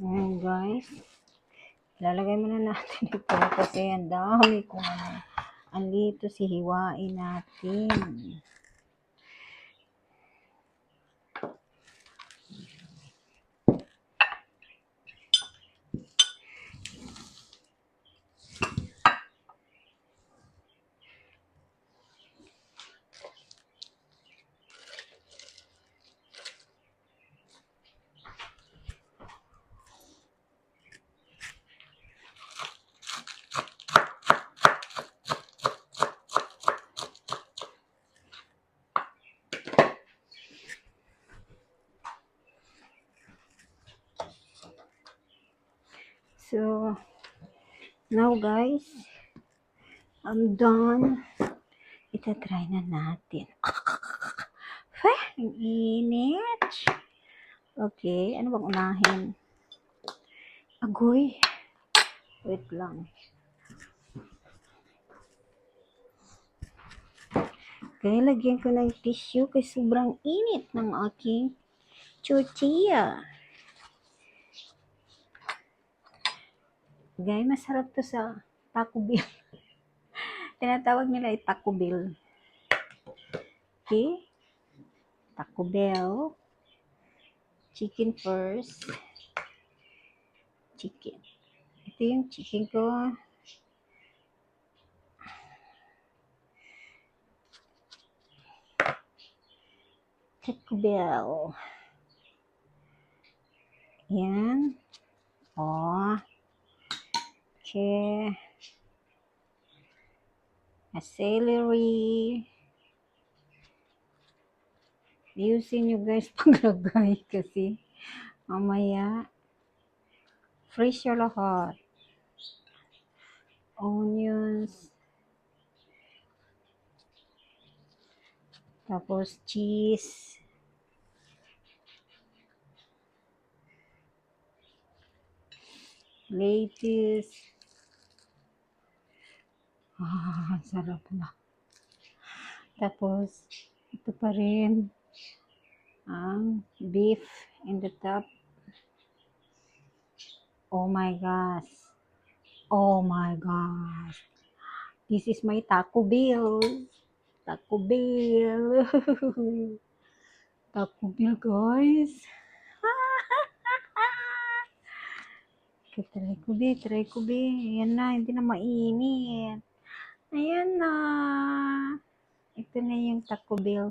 Ayan guys, lalagay muna natin ito kasi ang dami kung ano. Andito si hiwain natin. So, now guys, I'm done. Itatry na natin. Ang init. Okay, ano bang unahin? Agoy. Wait lang. Okay, lagyan ko ng tissue kasi sobrang init ng aking tortilla. Guys, masarap to sa Taco Bell. Tinatawag nila ay Taco Bell. Okay? Taco Bell. Chicken first. Chicken. Ito yung chicken ko. Taco Bell. Yan. Oh. Okay. A celery. Ayusin nyo guys paglagay kasi mamaya fresh yung lahat. Onions. Tapos cheese. Lettuce. Sarap na. Tapos ito pa rin ang beef in the top. Oh my gosh. Oh my gosh. This is my Taco Bell. Taco Bell. Taco Bell guys. Okay, try ko be. Ayan na, hindi na mainit. Ayan na. Ito na yung Taco Bell.